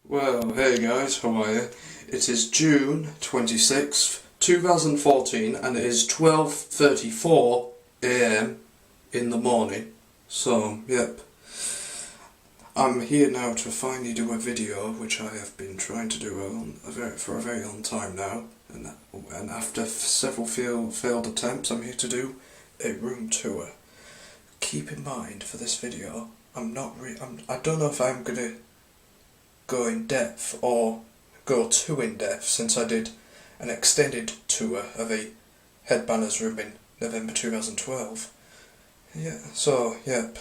Well, hey guys, how are you? It is June 26th, 2014, and it is 12:34 AM in the morning. So, yep. I'm here now to finally do a video, which I have been trying to do for a very long time now. And after several failed attempts, I'm here to do a room tour. Keep in mind, for this video, I don't know if I'm gonna go in depth or go too in depth, since I did an extended tour of a Headbangers room in November 2012. Yep.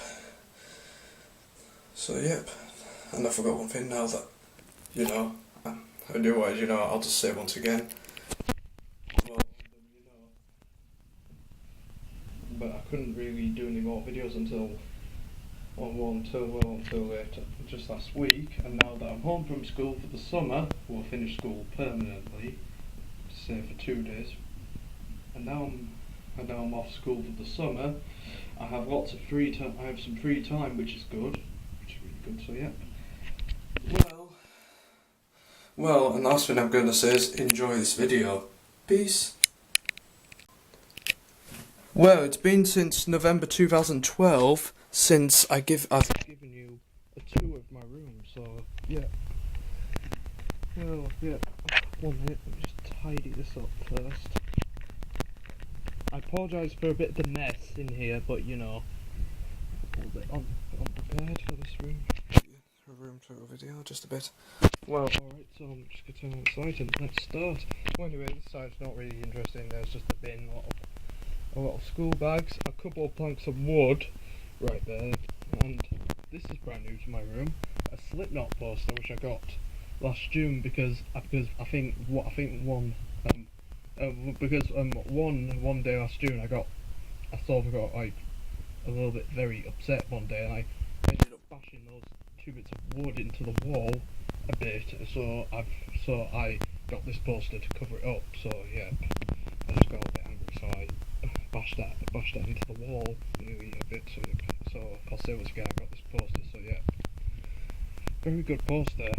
And I forgot one thing now that, I'll just say it once again. Well, but I couldn't really do any more videos until later, just last week, and now that I'm home from school for the summer, well, I finished school permanently, say for 2 days, and now I'm off school for the summer. I have lots of free time. I have some free time, which is good, really good. So yeah. Well, and last thing I'm going to say is enjoy this video. Peace. Well, it's been since November 2012 since I've given you a tour of my room, so yeah. Well, yeah. 1 minute, let me just tidy this up first. I apologise for a bit of the mess in here, but a little bit unprepared for this room. A room tour video, just a bit. Well, alright, so I'm just going to turn on the site and let's start. Well, anyway, this site's not really interesting. There's just a bin, a lot of school bags, a couple of planks of wood right there, and this is brand new to my room. A Slipknot poster which I got last June because one day last June I got like a little bit very upset one day, and I ended up bashing those 2 bits of wood into the wall a bit, so I got this poster to cover it up. So yeah, I just got a bit angry, so I bashed that into the wall really a bit. So I'll say once again, I got this poster. So yeah, very good poster.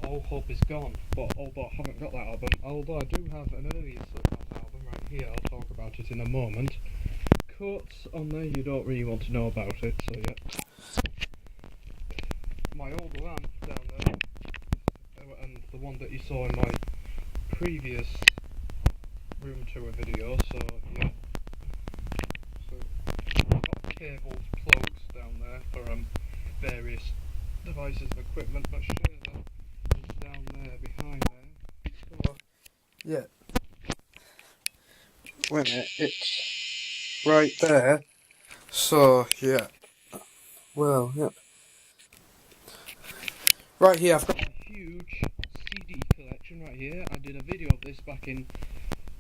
All Hope Is Gone. But although I haven't got that album, although I do have an earlier Slipknot album right here, I'll talk about it in a moment. Quotes on there, you don't really want to know about it. So yeah, my old lamp down there, and the one that you saw in my previous room tour video. So yeah. Cables, plugs down there for various devices and equipment, but Shader is down there behind there. So, yeah. Wait a minute, it's right there. So yeah. Well, yeah. Right here I've got a huge CD collection right here. I did a video of this back in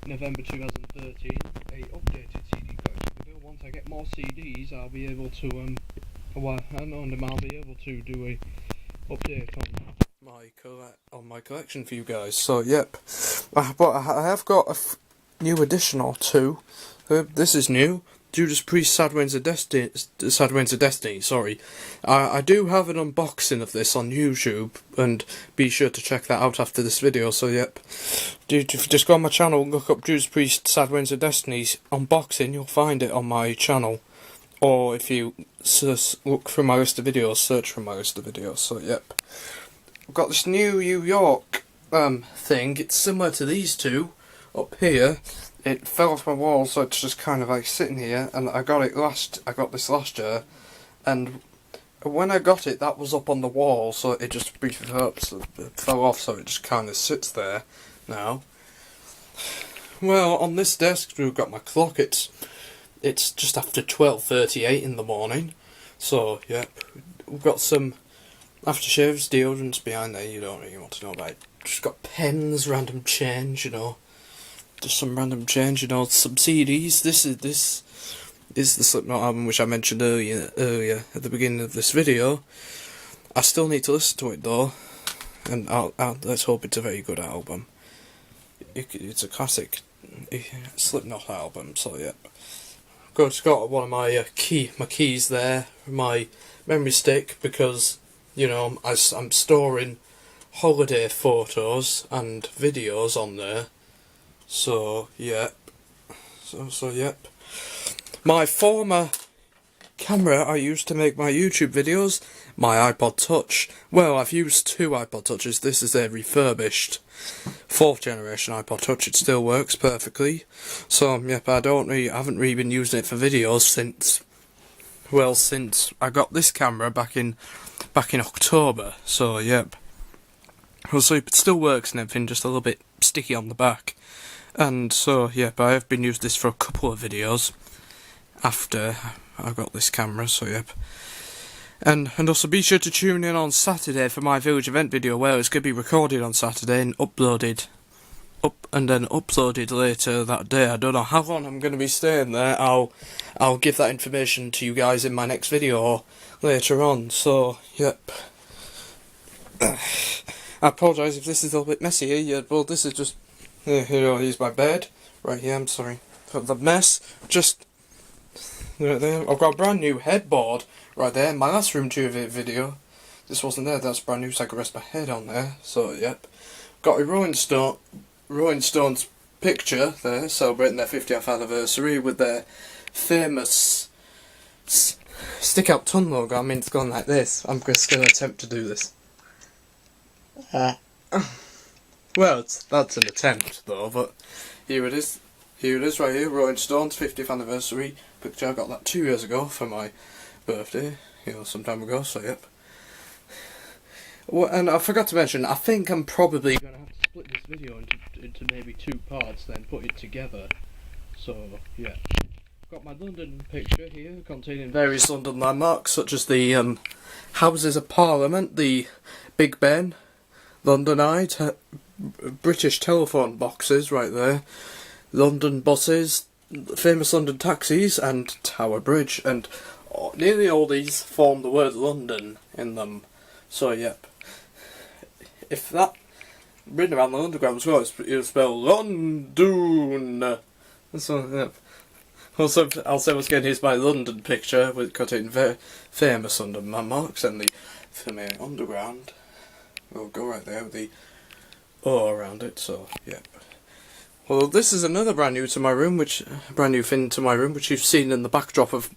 November 2013, a updated CD collection video. Once I get more CDs, I'll be able to I'll be able to do a update on my collection for you guys. So yep, but I have got a new addition or two. This is new. Judas Priest Sad Winds of Destiny, sorry. I do have an unboxing of this on YouTube, and be sure to check that out after this video. So yep, just go on my channel and look up Judas Priest Sad Winds of Destiny's unboxing. You'll find it on my channel, or if you look through my list of videos, search for my list of videos. So yep, I've got this New York thing. It's similar to these two up here. It fell off my wall, so it's just kind of like sitting here, and I got this last year, and when I got it, that was up on the wall, so it just briefly fell off, so it just kind of sits there now. Well, on this desk we've got my clock. It's just after 12:38 in the morning, so yep. We've got some aftershaves, deodorants behind there. You don't really want to know about it. Just got pens, random change, just some random change, some CDs. This is the Slipknot album which I mentioned earlier at the beginning of this video. I still need to listen to it though, and let's hope it's a very good album. It's a classic Slipknot album, so yeah. It's got one of my keys there, my memory stick, because I'm storing holiday photos and videos on there. So yep. So yep. My former camera I used to make my YouTube videos, my iPod Touch. Well, I've used 2 iPod Touches. This is a refurbished 4th generation iPod Touch. It still works perfectly. So yep, I haven't really been using it for videos since I got this camera back in October. So yep. Well, so it still works and everything, just a little bit sticky on the back. And so yep, I have been using this for a couple of videos after I got this camera, so yep. And also be sure to tune in on Saturday for my village event video, where it's going to be recorded on Saturday and uploaded later that day. I don't know how long I'm going to be staying there. I'll give that information to you guys in my next video later on. So yep. I apologise if this is a little bit messy here. Yeah, well, this is just here's my bed right here. I'm sorry for the mess. Just right there. I've got a brand new headboard right there. My last room tour video, this wasn't there. That's brand new, so I could rest my head on there. So yep, got a Rolling Stones picture there, celebrating their 50th anniversary with their famous stick out tongue logo. I mean, it's gone like this. I'm just going to attempt to do this. Well, that's an attempt though, but here it is. Here it is right here, Rolling Stones 50th anniversary picture. I got that 2 years ago for my birthday, some time ago, so yep. Well, and I forgot to mention, I think I'm probably going to have to split this video into maybe 2 parts, then put it together. So, yeah. Got my London picture here, containing various London landmarks, such as the Houses of Parliament, the Big Ben, London Eye, British telephone boxes right there, London buses, famous London taxis, and Tower Bridge, and nearly all these form the word London in them. So yep, if that written around the underground as well, it'll spell London. So yep. Also, I'll say once again, here's my London picture with containing very famous London landmarks and the familiar underground. We'll go right there with the O around it. So yep. Well, this is another brand new thing to my room, which you've seen in the backdrop of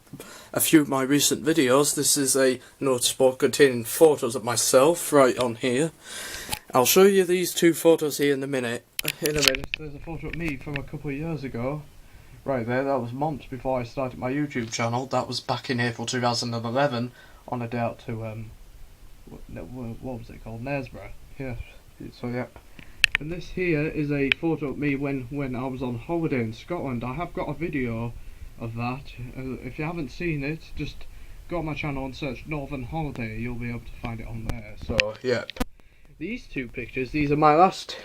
a few of my recent videos. This is a notice board containing photos of myself right on here. I'll show you these 2 photos here in a minute. There's a photo of me from a couple of years ago. Right there, that was months before I started my YouTube channel. That was back in April 2011 on a day out to, what was it called? Knaresborough. Yeah, so yeah. And this here is a photo of me when I was on holiday in Scotland. I have got a video of that. If you haven't seen it, just go on my channel and search Northern Holiday. You'll be able to find it on there. So, yep. These 2 pictures, these are my last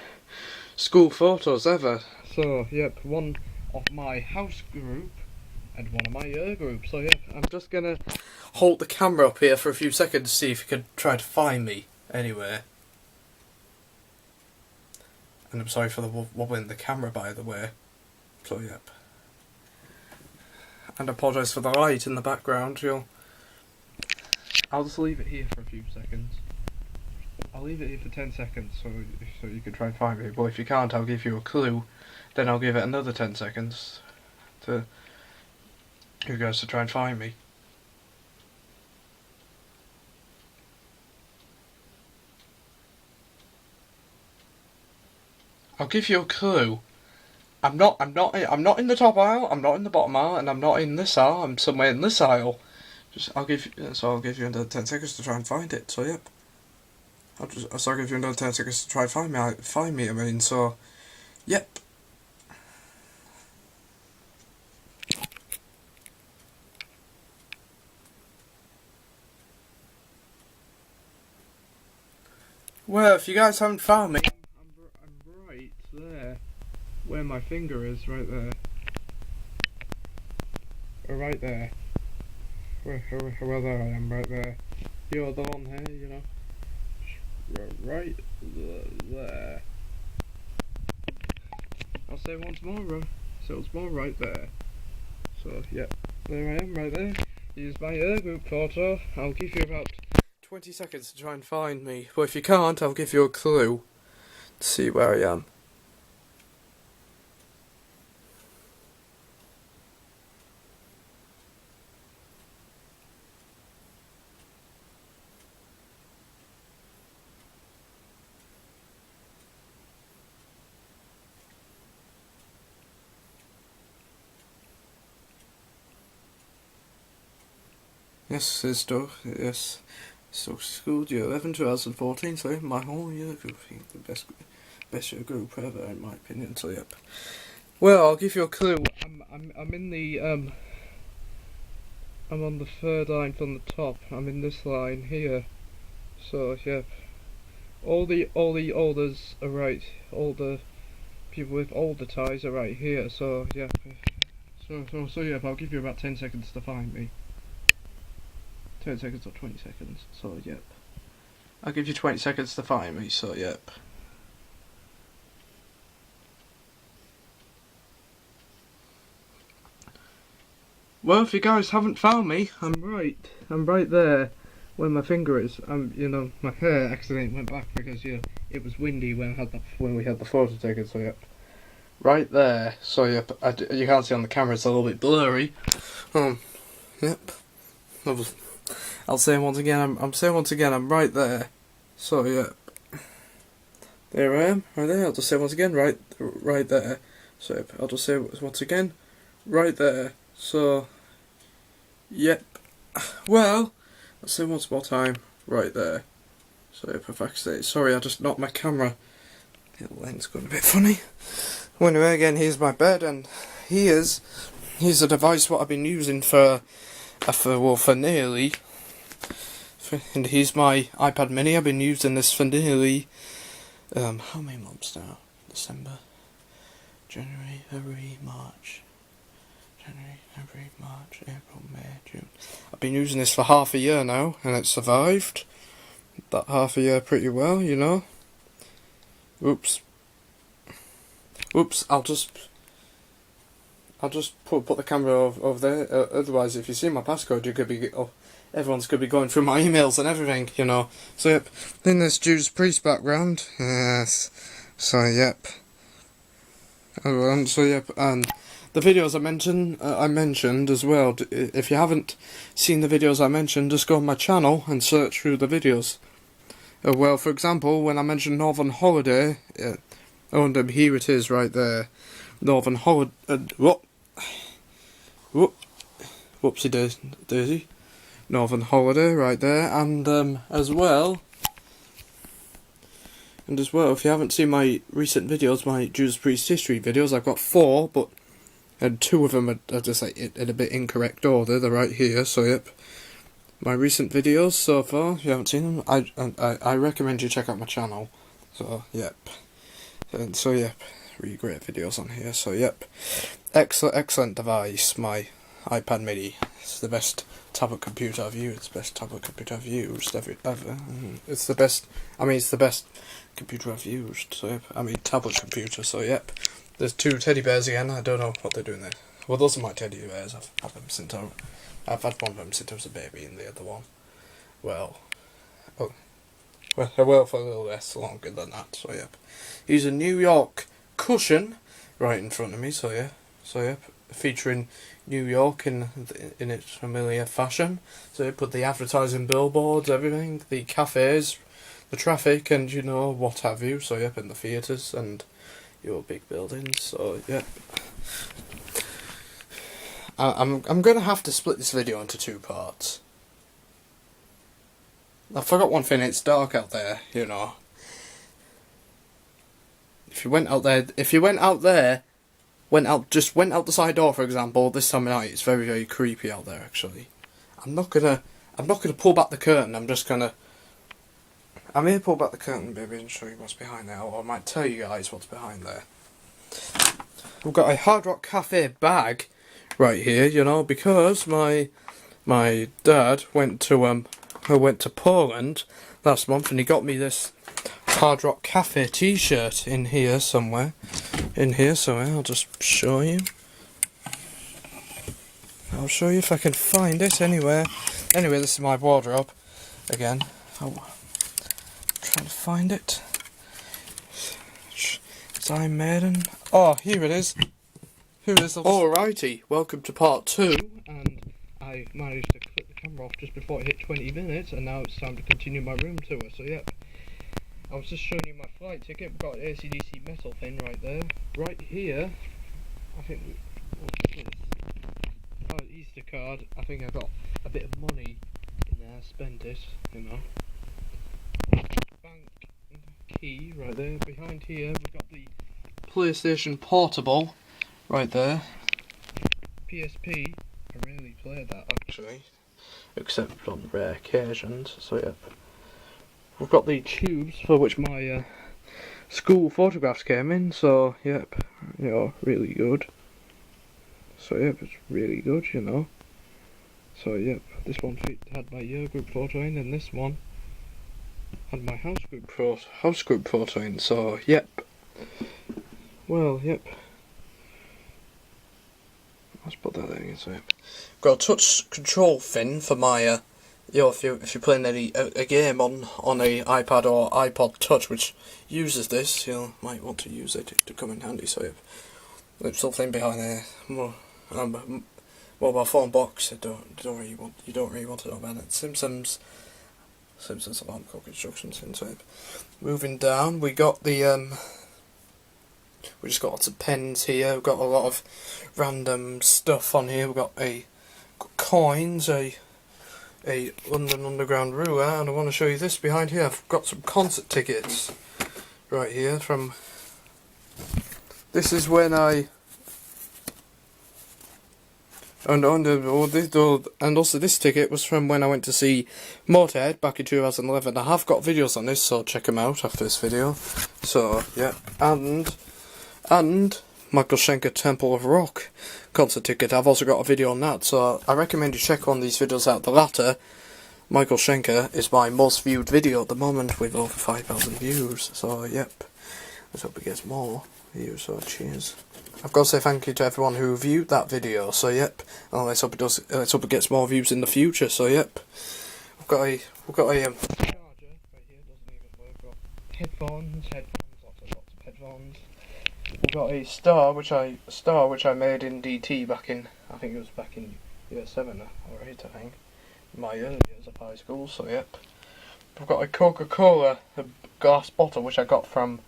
school photos ever. So, yep, one of my house group and one of my year group. So, yep, I'm just going to hold the camera up here for a few seconds to see if you can try to find me anywhere. And I'm sorry for the wobbling the camera, by the way. So, yep. And I apologise for the light in the background. I'll just leave it here for a few seconds. I'll leave it here for 10 seconds so you can try and find me. But if you can't, I'll give you a clue. Then I'll give it another 10 seconds to you guys to try and find me. I'll give you a clue. I'm not in the top aisle, I'm not in the bottom aisle, and I'm not in this aisle. I'm somewhere in this aisle. I'll give you another 10 seconds to try and find it. So yep. I'll give you another 10 seconds to try and find me. I mean, so yep. Well, if you guys haven't found me, I'm right there, where my finger is, right there. Right there. Where there I am, right there. You're the one here, Right there. I'll say once more, right there. So, yeah, there I am, right there. Here's my group photo. I'll give you about 20 seconds to try and find me. Well, if you can't, I'll give you a clue to see where I am. Yes, it's still, yes, so school year 11, 2014, so my whole year group, the best year group ever in my opinion, so yep. Well, I'll give you a clue. I'm in the, I'm on the third line from the top. I'm in this line here, so yep. All the olders are right, all the people with older ties are right here, so yep. So yep, I'll give you about 10 seconds to find me. 10 seconds or 20 seconds, so yep. I'll give you 20 seconds to find me, so yep. Well, if you guys haven't found me, I'm right there where my finger is. You know, my hair accidentally went back because it was windy when we had the photo taken, so yep. Right there, so yep, you can't see on the camera, it's a little bit blurry. Yep. I'll say once again, I'm right there. So yeah, there I am, right there. I'll just say once again, right there. So yep, I'll just say once again, right there. So, yep. Well, I'll say once more time, right there. So yep, if I can say, sorry, I just knocked my camera. The lens got a bit funny. Well, anyway, again, here's my bed, and here's a device what I've been using for nearly. And here's my iPad mini. I've been using this for nearly how many months now? December, January, February, March, April, May, June. I've been using this for half a year now, and it survived that half a year pretty well, you know. Oops. I'll just put the camera over there. Otherwise, if you see my passcode, you could be everyone's could be going through my emails and everything, you know. So yep. Then there's Judas Priest background. Yes. So yep. So yep. And the videos I mentioned as well. If you haven't seen the videos I mentioned, just go on my channel and search through the videos. Well, for example, when I mentioned Northern Holiday, and here it is right there. Northern Holiday. Whoopsie daisy. Northern Holiday right there, and as well, if you haven't seen my recent videos, my Judas Priest history videos, I've got 4, and 2 of them are just like in a bit incorrect order. They're right here, so yep. My recent videos so far, if you haven't seen them, I recommend you check out my channel. So yep, and so yep, really great videos on here. So yep, excellent device, my iPad mini. It's the best tablet computer I've used. It's the best tablet computer I've used ever. It's the best. It's the best computer I've used. So yep, tablet computer. So yep. There's 2 teddy bears again. I don't know what they're doing there. Well, those are my teddy bears. I've had them since I've had one of them since I was a baby, and the other one, well, for a little less longer than that. So yep. He's a New York cushion right in front of me. So yeah. So yep. Featuring New York in its familiar fashion. So they put the advertising billboards, everything, the cafes, the traffic, and you know what have you. So yep, in the theatres and your big buildings. So yep. I'm gonna have to split this video into 2 parts. I forgot one thing. It's dark out there, you know. If you went out there. Just went out the side door, for example, this time of night, it's very, very creepy out there, actually. I'm not gonna pull back the curtain, I'm gonna pull back the curtain, baby, and show you what's behind there, or I might tell you guys what's behind there. We've got a Hard Rock Cafe bag right here, you know, because my dad went to Poland last month, and he got me this Hard Rock Cafe t-shirt in here somewhere. So I'll just show you. I'll show you if I can find it anywhere. Anyway, this is my wardrobe again. trying to find it. It's Iron Maiden. Oh, here it is. Here it is. Alrighty, welcome to part 2, and I managed to click the camera off just before it hit 20 minutes, and now it's time to continue my room tour, so yep. I was just showing you my flight ticket. We've got an AC/DC metal thing right there. Right here, I think, what's this? Oh, Easter card. I think I got a bit of money in there, spent it, you know. Bank key right there. Behind here, we've got the PlayStation Portable right there. PSP. I rarely play that actually, except on rare occasions. So yep. We've got the tubes for which my school photographs came in. So yep, you know, really good. So yep, it's really good, you know. So yep, this one had my year group photo in, and this one had my house group photo in. So yep. Well, yep. Let's put that there again. So yep. Got a touch control fin for my you know, if you're playing a game on a iPad or iPod Touch which uses this, you might want to use it to come in handy. So yep. There's something behind there. Mobile phone box. You don't really want to know about it. Simpsons alarm clock instructions. So yep. Moving down, we got the we just got lots of pens here. We've got a lot of random stuff on here. We've got coins, a London Underground ruler, and I want to show you this behind here. I've got some concert tickets right here from. This is when I. And also this ticket was from when I went to see Motorhead back in 2011. I have got videos on this, so check them out after this video. So yeah, and Michael Schenker Temple of Rock concert ticket. I've also got a video on that, so I recommend you check one of these videos out. The latter, Michael Schenker, is my most viewed video at the moment with over 5,000 views. So yep, let's hope it gets more views. So cheers. I've got to say thank you to everyone who viewed that video. So yep, and let's hope it does. Let's hope it gets more views in the future. So yep, we've got a charger right here. Doesn't even work. We've got headphones, lots of headphones. We've got a star which I made in DT back in, I think it was back in year 7 or 8, I think, my early years of high school. So yep, we've got a Coca-Cola glass bottle which I got from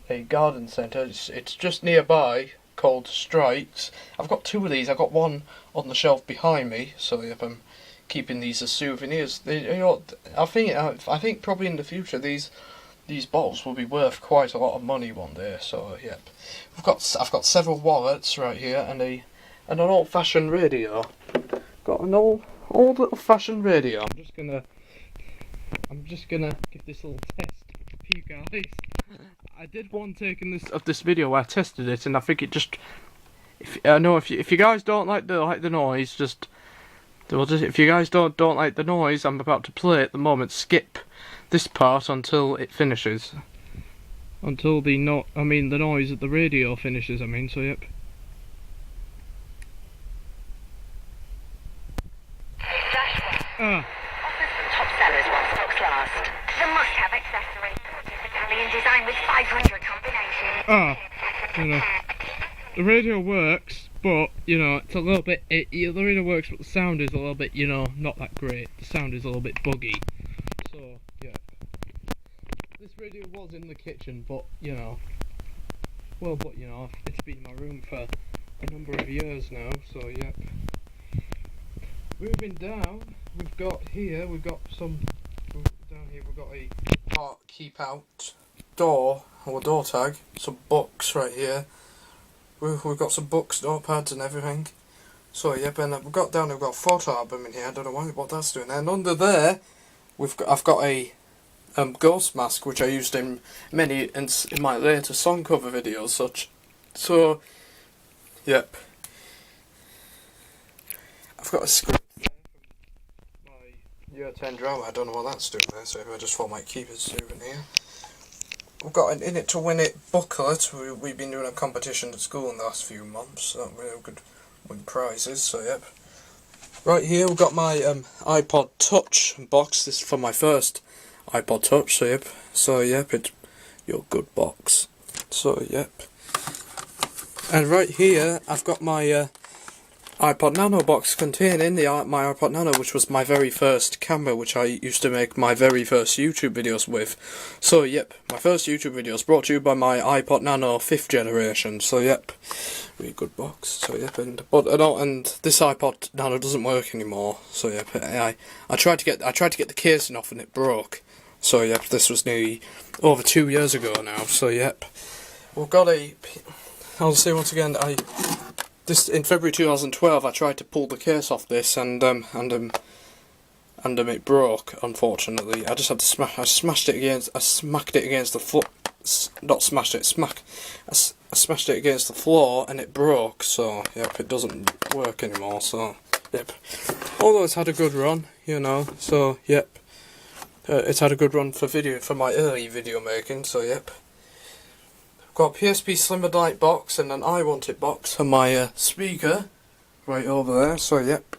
a garden centre. It's just nearby, called Strikes. I've got 2 of these. I've got one on the shelf behind me. So yep, I'm keeping these as souvenirs. You know, I think probably in the future these bottles will be worth quite a lot of money one day. So yep, I've got several wallets right here, and an old-fashioned radio. Got an old little-fashioned radio. I'm just gonna give this little test for you guys. I did one take of this video where I tested it, and I think it just. If you guys don't like the noise, if you guys don't like the noise I'm about to play at the moment, skip this part until it finishes. Until the noise at the radio finishes, so yep. Offers from top sellers while stocks last. The must-have accessory. Italian design with 500 combinations. You know, the radio works, but you know, it's a little bit. The radio works, but the sound is a little bit, you know, not that great. The sound is a little bit buggy. So yeah, this radio was in the kitchen, but you know, it's been in my room for a number of years now. So yep. Moving down, we've got a keep out door tag, some books right here. We've got some books, notepads and everything. So yep, and we've got a photo album in here. I don't know what that's doing. And under there, I've got a ghost mask which I used in my later song cover videos, such. So yep, I've got a script from my year 10 drama. I don't know what that's doing there, so I just thought I might keep it as a souvenir. We've got an In It to Win It booklet. We've been doing a competition at school in the last few months, so we could win prizes. So yep. Right here we've got my iPod Touch box. This is for my first iPod Touch, so yep, it's your good box. So yep. And right here I've got my iPod Nano box containing my iPod Nano, which was my very first camera, which I used to make my very first YouTube videos with. So yep, my first YouTube videos brought to you by my iPod Nano 5th generation. So yep, really good box. So yep, and this iPod Nano doesn't work anymore. So yep, I tried to get the casing off and it broke. So yep, this was nearly over 2 years ago now. So yep, we've got I'll say once again, in February 2012, I tried to pull the case off this, and it broke. Unfortunately, I just had to I smacked it against the floor. Not smashed it, I smashed it against the floor, and it broke. So yep, it doesn't work anymore. So yep, although it's had a good run, you know. So yep, it's had a good run for my early video making. So yep. Got a PSP Slimmer Light box and an I Want It box and my speaker right over there, so yep.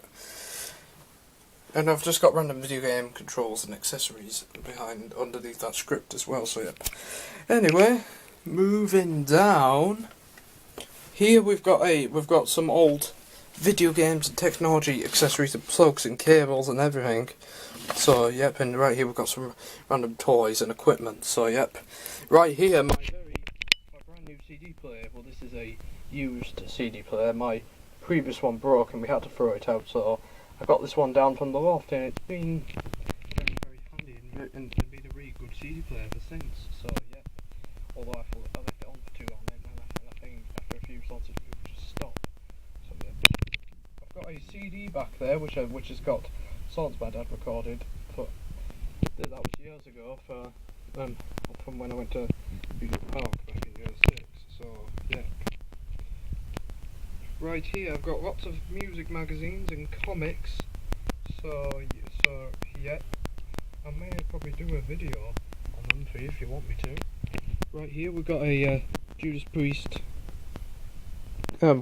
And I've just got random video game controls and accessories underneath that script as well, so yep. Anyway, moving down. Here we've got some old video games and technology accessories and plugs and cables and everything. So yep, and right here we've got some random toys and equipment, so yep. Right here my brand new CD player. Well, this is a used CD player. My previous one broke and we had to throw it out, so I got this one down from the loft, and it's been very, very handy and been a really good CD player ever since. So yeah, although I left it on for too long, and I think after a few songs it would just stop. So yeah, I've got a CD back there which has got songs my dad recorded, but that was years ago from when I went to Beagle Park back in year 6, so yeah. Right here I've got lots of music magazines and comics, so yeah, I may probably do a video on them for you if you want me to. Right here we've got a Judas Priest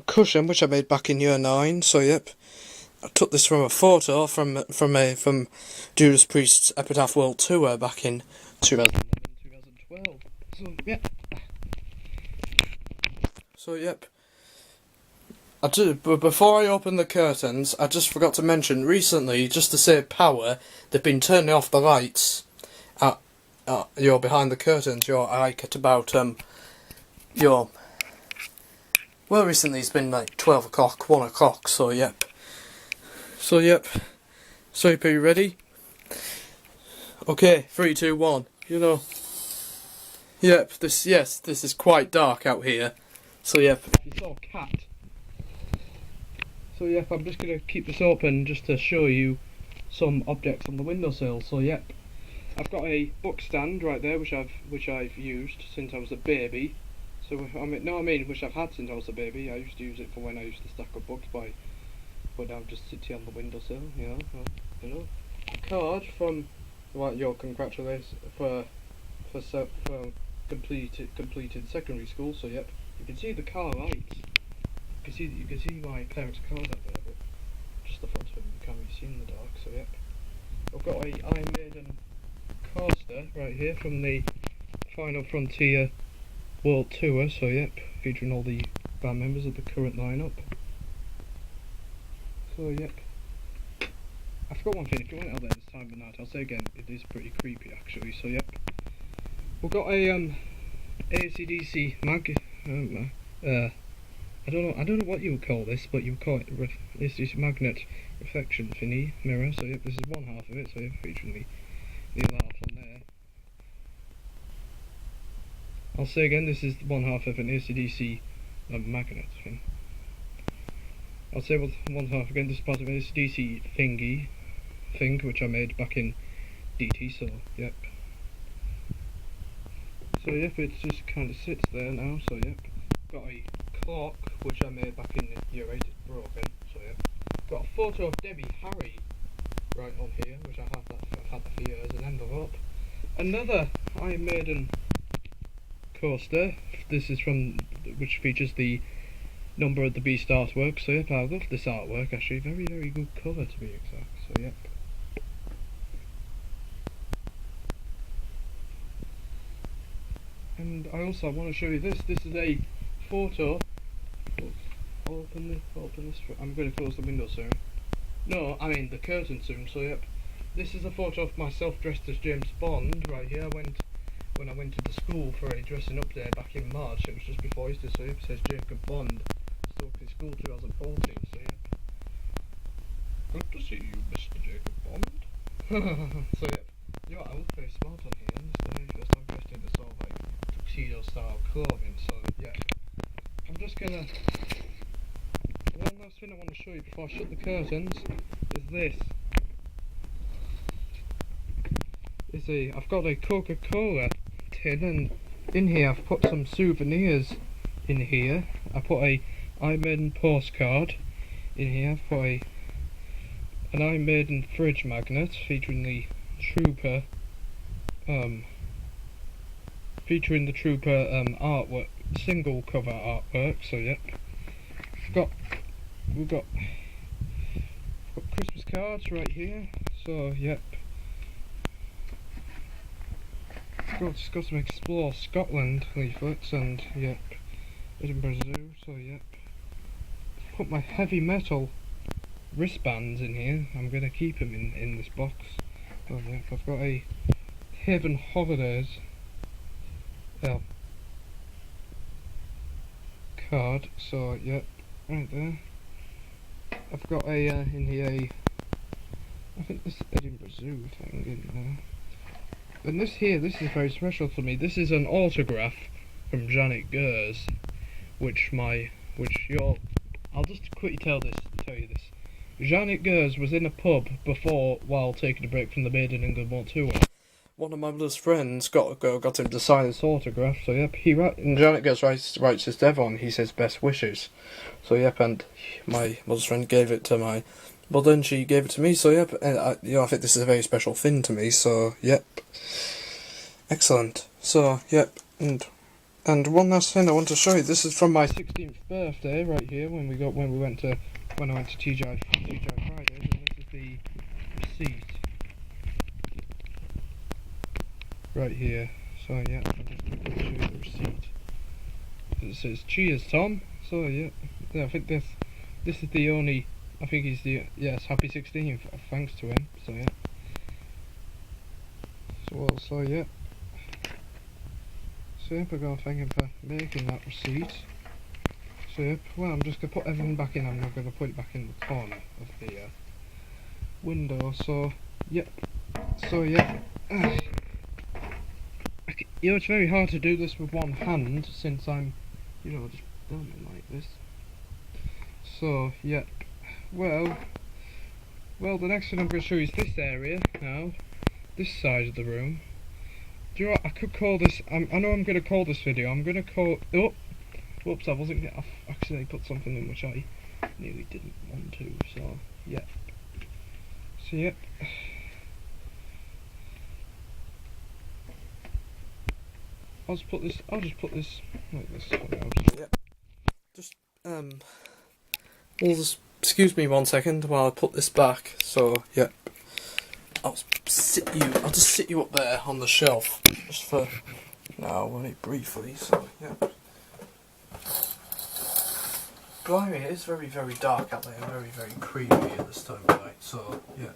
cushion which I made back in year 9, so yep. I took this from a photo from Judas Priest's Epitaph World Tour back in 2011-2012. So yep. So yep. But before I open the curtains, I just forgot to mention recently, just to save power, they've been turning off the lights you're behind the curtains. You're like at about well, recently it's been like 12 o'clock, 1 o'clock. So yep. So yep. So are you ready? Okay, 3, 2, 1. You know. Yep. This is quite dark out here. So yep. You saw a cat. So yep, I'm just gonna keep this open just to show you some objects on the windowsill. So yep, I've got a book stand right there which I've used since I was a baby. So which I've had since I was a baby. I used to use it for when I used to stack up books but now just sit here on the windowsill, you know. A card from your congratulations for completed secondary school. So yep, you can see the car lights. You can see my parents' cars out there, but just the front of them you can't really see in the dark. So yep, I've got a Iron Maiden coaster right here from the Final Frontier World Tour. So yep, featuring all the band members of the current lineup. So yep, I forgot one thing. If you went out there this time of night, I'll say again, it is pretty creepy actually. So yep, we've got a AC/DC mag. I don't know what you would call this, but you would call it this magnet reflection thingy mirror. So yep, this is one half of it. So yep, featuring the alarms on there. I'll say again, this is one half of an AC/DC magnet thing. I'll say one half again. This is part of an AC/DC thing which I made back in DT. So yep. So yep, it just kind of sits there now. So yep, got a clock which I made back in year 8, it's broken, so yeah. Got a photo of Debbie Harry right on here, which I've had that for years, an envelope. Another Iron Maiden coaster, this is which features the Number of the Beast artwork, so yep, I love this artwork actually, very, very good cover to be exact, so yep. and I also want to show you this. This is a photo. Open this. I'm going to close the window soon. No, I mean the curtain soon. So yep, this is a photo of myself dressed as James Bond right here. When I went to the school for a dressing up day back in March. It was just before Easter. So yep, it says Jacob Bond, Stokely School 2014. So yep, good to see you, Mr. Jacob Bond. So yep, you know, I look very smart on here. This is the very first I'm dressed in the sort of like tuxedo style clothing. So yeah, I'm just gonna. One last thing I want to show you before I shut the curtains is this. I've got a Coca-Cola tin, and in here I've put some souvenirs in here. I put a Iron Maiden postcard in here. I've put an Iron Maiden fridge magnet featuring the Trooper artwork, single cover artwork. So yep, we've got Christmas cards right here. So yep, it's got some Explore Scotland leaflets, and yep, Edinburgh Zoo. So yep, put my heavy metal wristbands in here. I'm gonna keep them in this box. Oh yep, I've got a Haven Holidays card. So yep, right there. I've got a in here I think this Edinburgh Zoo thing in there. And this is very special to me. This is an autograph from Janet Gers, I'll just quickly tell you this. Janet Gers was in a pub while taking a break from the Made in England World Tour. One of my brother's friends got him to sign this autograph. So yep, and Janet Gers writes his Devon. He says best wishes. So yep, and my mother's friend gave it to my mother, and she gave it to me. So yep, and I think this is a very special thing to me. So yep, excellent. So yep, and one last thing I want to show you. This is from my 16th birthday right here when I went to TGI Fridays, and this is the receipt right here. So yeah, I'll just quickly show you the receipt. It says cheers, Tom. So yeah, I think this is the only. I think he's the happy 16th. Thanks to him. So yeah. So yep, I gotta thank him for making that receipt. So yep, well, I'm just gonna put everything back in. I'm not gonna put it back in the corner of the window. So yep, it's very hard to do this with one hand since I'm, just filming like this. So yep, well, the next thing I'm gonna show you is this area now, this side of the room. Do you know what? I could call this. I know I'm gonna call this video. I'm gonna call. Oh, whoops! I accidentally put something in which I nearly didn't want to. So yep. So yep. I'll just put this like this. Yep. Just excuse me 1 second while I put this back. So yep. I'll just sit you up there on the shelf just for now, only briefly. So yeah. Blimey, it is very, very dark out there, very, very creepy at this time of night. So yeah.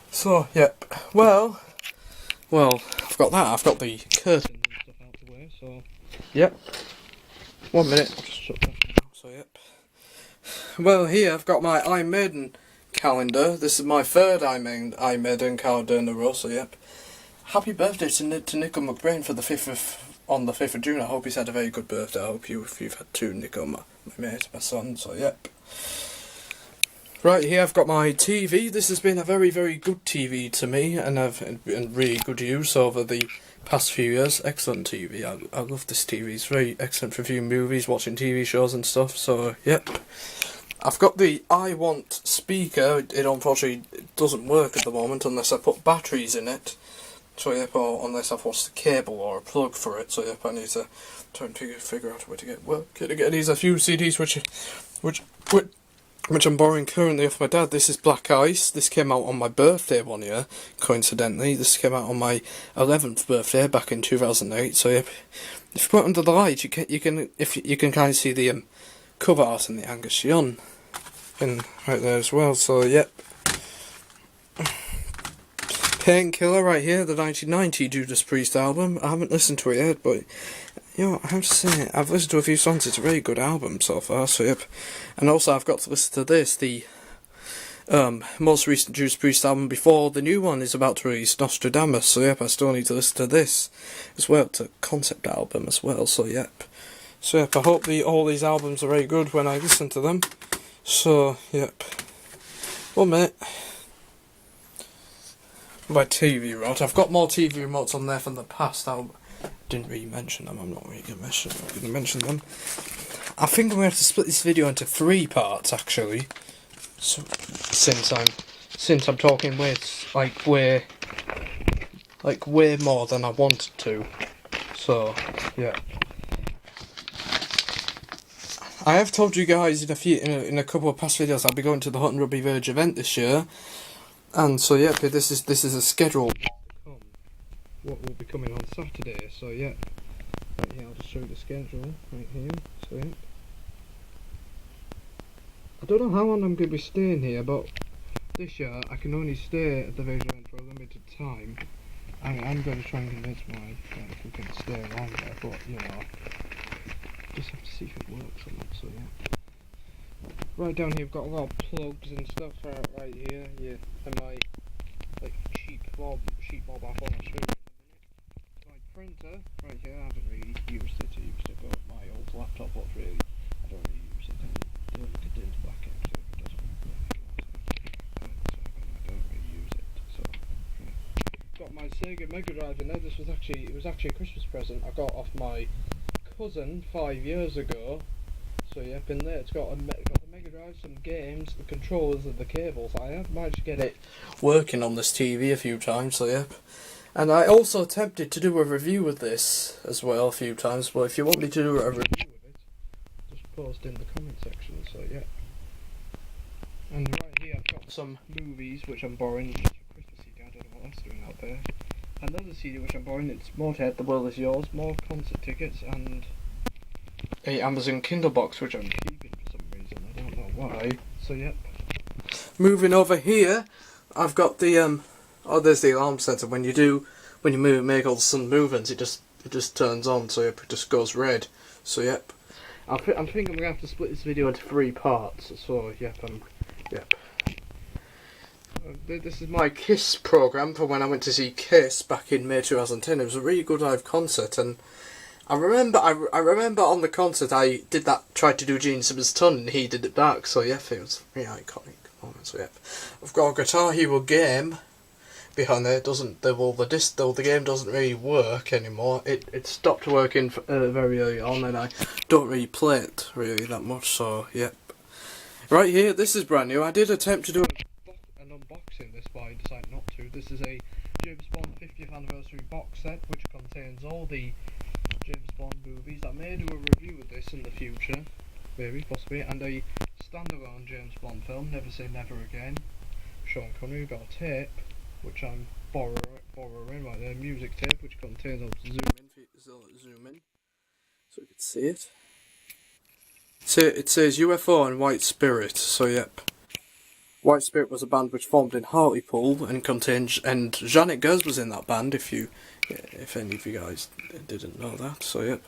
So yep. Well, I've got that. I've got the curtains and stuff out the way. So yep. 1 minute. I'll just shut that now. So yep. Well, here I've got my Iron Maiden calendar. This is my third Iron Maiden calendar in a row. So yep. Happy birthday to Nico McBrain on the 5th of June. I hope he's had a very good birthday. I hope you've had two, Nico, my mate, my son. So yep. Right, here I've got my TV. This has been a very, very good TV to me, and really good use over the past few years. Excellent TV. I love this TV. It's very excellent for viewing movies, watching TV shows and stuff. So yep. I've got the I Want speaker. It unfortunately doesn't work at the moment unless I put batteries in it. So yep, or unless I've lost a cable or a plug for it. So yep, I need to try and figure out a way to get working again. These are a few CDs which which I'm borrowing currently off my dad. This is Black Ice. This came out on my birthday one year, coincidentally. This came out on my 11th birthday back in 2008. So yep, if you put it under the light, you can kind of see the cover art and the Angus Young in right there as well. So yep. Painkiller right here, the 1990 Judas Priest album. I haven't listened to it yet, but you know, I have to say, I've listened to a few songs. It's a very good album so far, so yep. And also I've got to listen to this, the most recent Judas Priest album before the new one is about to release, Nostradamus, so yep, I still need to listen to this as well. It's a concept album as well, so yep. So yep, I hope all these albums are very good when I listen to them. So yep. Well mate, my TV remote. I've got more TV remotes on there from the past. I didn't really mention them. I'm not really going to mention them. I think I'm going to have to split this video into 3 parts actually. So since I'm talking way more than I wanted to. So yeah. I have told you guys in a couple of past videos I'll be going to the Hutton Rugby Village event this year. And so yeah, this is a schedule. What will be coming on Saturday? So yeah, right here I'll just show you the schedule right here. So yeah, I don't know how long I'm going to be staying here, but this year I can only stay at the village event for a limited time. I'm going to try and convince my friend if we can stay longer, but you know, just have to see if it works or not. So yeah. Right down here, we've got a lot of plugs and stuff right here. Yeah, and my sheet mob app on the screen. My printer right here. I haven't really used it. But my old laptop, but really, I don't really use it. I don't look at it into black out, so it doesn't work. So I don't really use it. So yeah. Got my Sega Mega Drive in there. It was actually a Christmas present I got off my cousin 5 years ago. So yep, in there it's got the Mega Drive, some games, the controllers and the cables. I have managed to get it working on this TV a few times, so yep. And I also attempted to do a review of this as well a few times, but if you want me to do a review of it, just post in the comment section, so yep. And right here I've got some movies which I'm borrowing just for Christmas CD. I don't know what that's doing out there. Another CD which I'm borrowing, it's Motorhead, The World Is Yours, more concert tickets, and a Amazon Kindle box which I'm keeping for some reason, I don't know why. So yep. Moving over here, I've got the there's the alarm sensor. When you make all the sudden movements, it just turns on, so yep, it just goes red. So yep. I think I'm gonna have to split this video into 3 parts. So yep, yep. This is my Kiss program for when I went to see Kiss back in May 2010. It was a really good live concert, and I remember on the concert I tried to do Gene Simmons' Ton, and he did it back, so yeah, it was a really iconic moment, so yeah. I've got a Guitar Hero game behind there. The game doesn't really work anymore. It stopped working very early on, and I don't really play it really that much, so yep. Right here, this is brand new. I did attempt to do an unboxing this, but I decided not to. This is a James Bond 50th anniversary box set, which contains all the James Bond movies. I may do a review of this in the future, maybe, possibly, and a standalone James Bond film, Never Say Never Again. Sean Connery. We've got a tape, which I'm borrowing right there, music tape, which contains, I'll zoom in, so you can see it. It says UFO and White Spirit, so yep. White Spirit was a band which formed in Hartlepool and Janet Gers was in that band, if any of you guys didn't know that, so yep.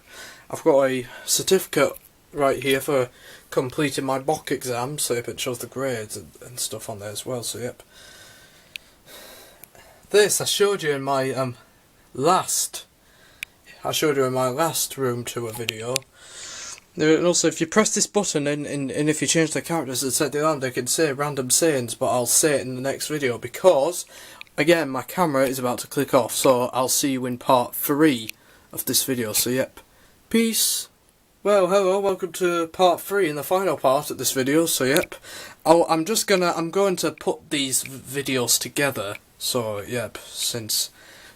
I've got a certificate right here for completing my mock exam, so yep, it shows the grades and stuff on there as well, so yep. This I showed you in my last room tour video. And also, if you press this button and if you change the characters and set the alarm, they can say random sayings, but I'll say it in the next video because, again, my camera is about to click off, so I'll see you in part 3 of this video, so yep. Peace. Well, hello, welcome to part 3 and the final part of this video, so yep. I'm going to put these videos together, so yep, since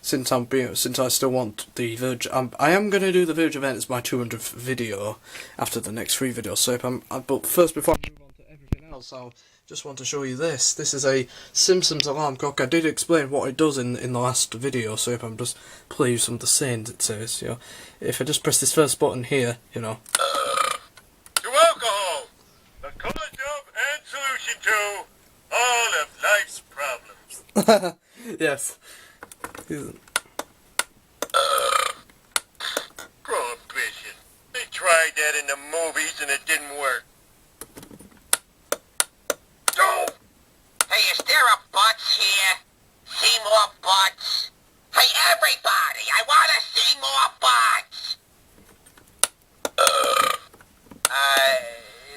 I still want the Village, I am going to do the Village event as my 200th video after the next 3 videos, so but first, before I move on to everything else, I just want to show you this. This is a Simpsons alarm clock. I did explain what it does in the last video, so if I'm just play you some of the sayings it says, you know, if I just press this first button here, you know. To alcohol, the cause of and solution to all of life's problems. Yes. Prohibition. They tried that in the movies and it didn't work. Oh! Hey, is there a butts here? See more butts? Hey, everybody, I want to see more butts!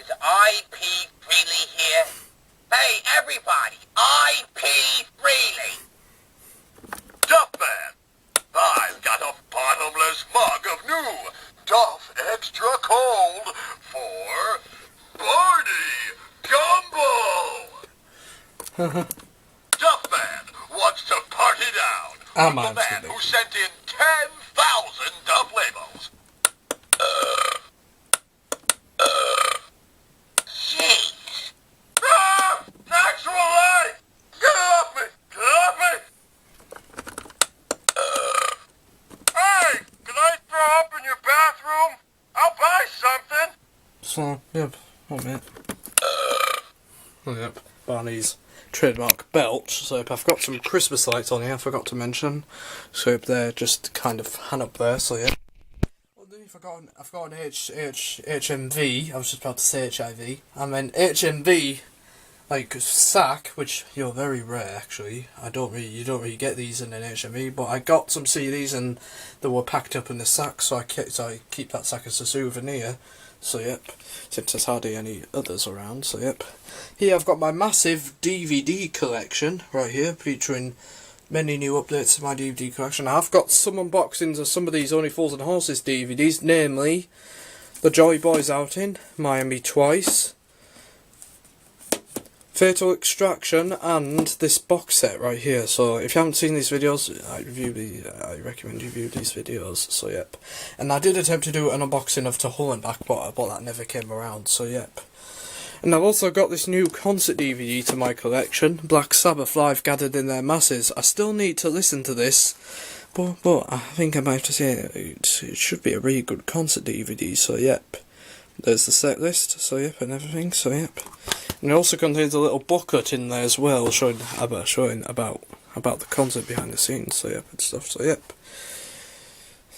Is IP Freely here? Hey, everybody, IP Freely! Duffman, I've got a bottomless mug of new Duff Extra Cold for Barney Gumbo. Duffman wants to party down I'm with the man absolutely. who sent in 10,000 Duff labels. Jeez. Ah! Actual life! Get off me! Get off me! Hey! Can I throw up in your bathroom? I'll buy something! So, yep, 1 minute. Yep, Barney's trademark belch. So I've got some Christmas lights on here, I forgot to mention. So up there, just kind of hang up there, so yeah. I've got an HMV, I was just about to say HIV. I meant HMV, like sack, which you're very rare actually. You don't really get these in an HMV, but I got some CDs and they were packed up in the sack, so I keep that sack as a souvenir. So yep, since there's hardly any others around, so yep. Here I've got my massive DVD collection right here, featuring many new updates to my DVD collection. I've got some unboxings of some of these Only Fools and Horses DVDs, namely The Jolly Boys Outing, Miami Twice, Fatal Extraction, and this box set right here. So if you haven't seen these videos, I recommend you view these videos. So yep. And I did attempt to do an unboxing of To Hull and Back, but that never came around. So yep. And I've also got this new concert DVD to my collection, Black Sabbath Live Gathered in Their Masses. I still need to listen to this, but I think I might have to say it should be a really good concert DVD. So yep. There's the set list, so yep, and everything, so yep. And it also contains a little booklet in there as well, showing about the concert behind the scenes, so yep, and stuff, so yep.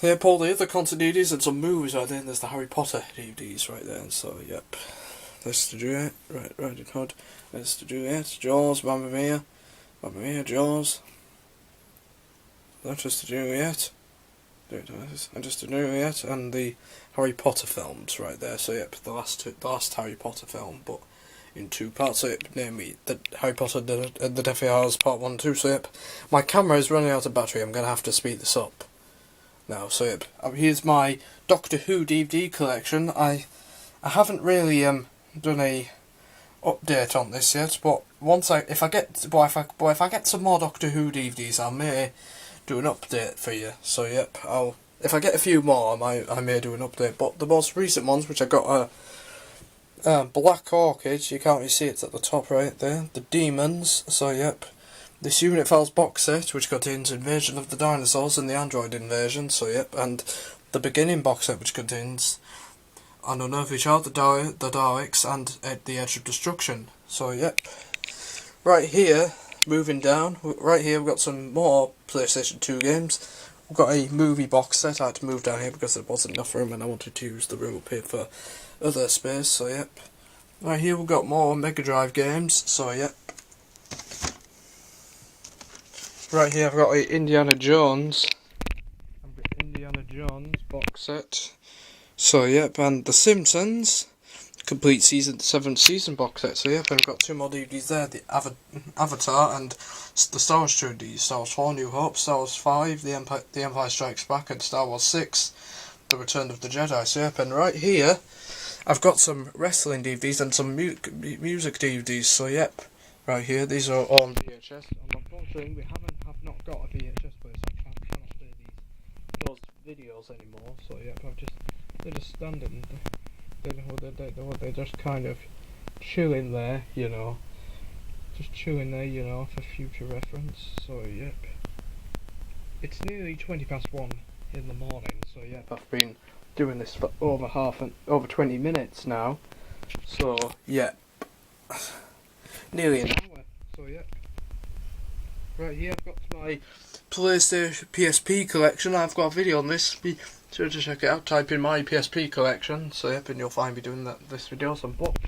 Yep, all the other concert DVDs and some movies right there, and there's the Harry Potter DVDs right there, so yep. There's the Juliet, Riding Hood, there's the Juliet, Jaws, Mamma Mia, Jaws. That's just the Juliet. And just the Juliet and the Harry Potter films right there. So yep, the last Harry Potter film, but in 2 parts. So yep, namely the Harry Potter the Deathly Hallows Part 1 and 2. So yep, my camera is running out of battery. I'm gonna have to speed this up now. So yep, here's my Doctor Who DVD collection. I haven't really done a update on this yet, but if I get some more Doctor Who DVDs, I may do an update for you. So yep, if I get a few more, I may do an update. But the most recent ones, which I got are Black Orchid. You can't really see it at the top right there. The Demons. So yep, this Unit Files box set, which contains Invasion of the Dinosaurs and the Android Invasion. So yep, and the Beginning box set, which contains An Unearthly Child, the Daleks, and At the Edge of Destruction. So yep, right here. Moving down, right here we've got some more PlayStation 2 games. We've got a movie box set. I had to move down here because there wasn't enough room and I wanted to use the room up here for other space, so yep. Right here we've got more Mega Drive games, so yep. Right here I've got a Indiana Jones box set. So yep, and The Simpsons complete season 7 season box set. So yep, and we've got 2 more DVDs there: the Avatar and the Star Wars trilogy, Star Wars 4: New Hope, Star Wars 5, The Empire Strikes Back, and Star Wars 6, The Return of the Jedi. So yep, and right here I've got some wrestling DVDs and some music DVDs. So yep, right here these are all on VHS. And unfortunately we have not got a VHS player, so I cannot play those videos anymore. So yep, they're just standing. They just kind of chilling there, you know. Just chilling there, you know, for future reference. So yep. It's nearly 1:20 in the morning, so yep, I've been doing this for over 20 minutes now. So yep. Nearly an hour. So yep. Right here I've got my PlayStation PSP collection. I've got a video on this. Be sure to check it out. Type in my PSP collection. So yep, and you'll find me doing this video. Some books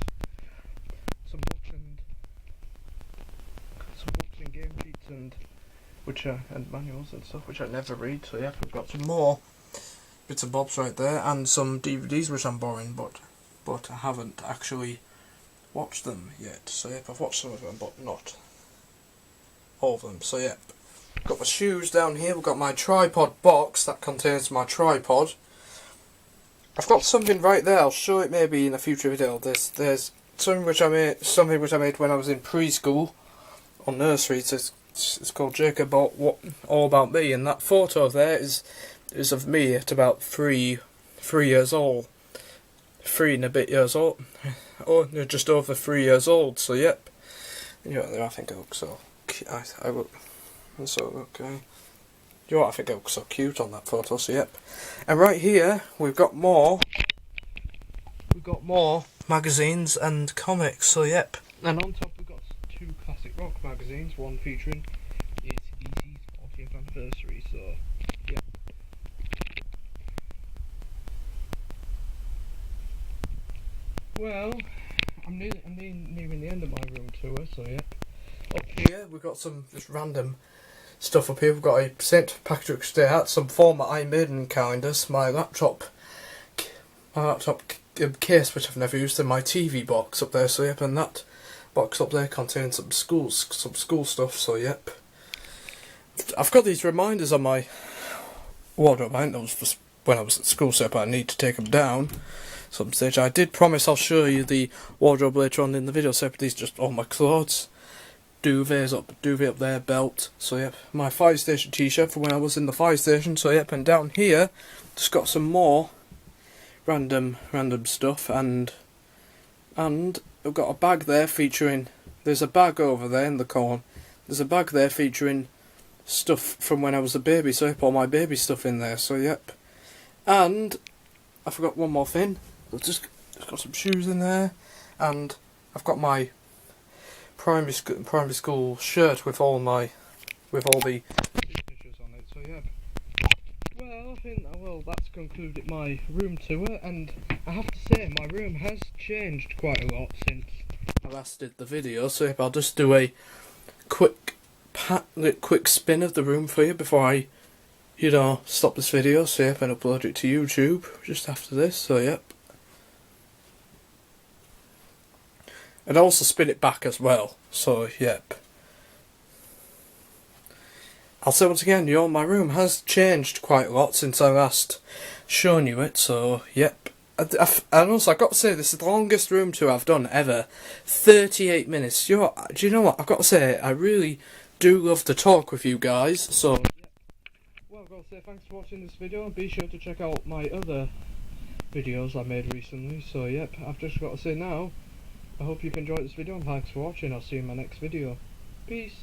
and game sheets and manuals and stuff which I never read. So yep, I've got some more bits and bobs right there, and some DVDs which I'm borrowing, but I haven't actually watched them yet. So yep, I've watched some of them, but not all of them. So yep, got my shoes down here. We've got my tripod box that contains my tripod. I've got something right there. I'll show it maybe in a future video. There's something which I made when I was in preschool or nursery. It's called Jacob All About Me, and that photo there is of me at about 3 years old. 3 and a bit years old. Oh, no, just over 3 years old. So yep, you know, I think I look so. I look so okay. You know what? I think I look so cute on that photo. So yep, and right here we've got more. We've got more magazines and comics. So yep, and on top we've got 2 classic rock magazines. One featuring ACDC's 40th anniversary. So yep. Well, I'm nearing the end of my room tour. So yep. Up here we've got some just random stuff up here. We've got a St. Patrick's Day hat, some former Iron Maiden calendars, my laptop case which I've never used, and my TV box up there. So yep, and that box up there contains some school stuff. So yep, I've got these reminders on my wardrobe. I think those was when I was at school, so I need to take them down some stage. I did promise I'll show you the wardrobe later on in the video. So these are just all my clothes. Duvet up there, belt. So yep, my fire station t-shirt for when I was in the fire station. So yep, and down here just got some more random stuff, and I've got a bag there featuring. There's a bag over there in the corner. There's a bag there featuring stuff from when I was a baby. So yep, all my baby stuff in there. So yep, and I forgot one more thing. I've just got some shoes in there, and I've got my primary school shirt with all the signatures on it. So yeah. Well, I think that's concluded my room tour, and I have to say my room has changed quite a lot since I last did the video. So if I'll just do a quick spin of the room for you before I, you know, stop this video. So yep, and upload it to YouTube just after this. So yep. And also spin it back as well. So yep. I'll say once again, you know, my room has changed quite a lot since I last shown you it. So yep. And also I've got to say, this is the longest room tour I've done ever. 38 minutes. Do you know what? I've got to say, I really do love to talk with you guys. So yep. Well, I've got to say thanks for watching this video, and be sure to check out my other videos I made recently. So yep, I've just got to say now, I hope you've enjoyed this video, and thanks for watching. I'll see you in my next video. Peace.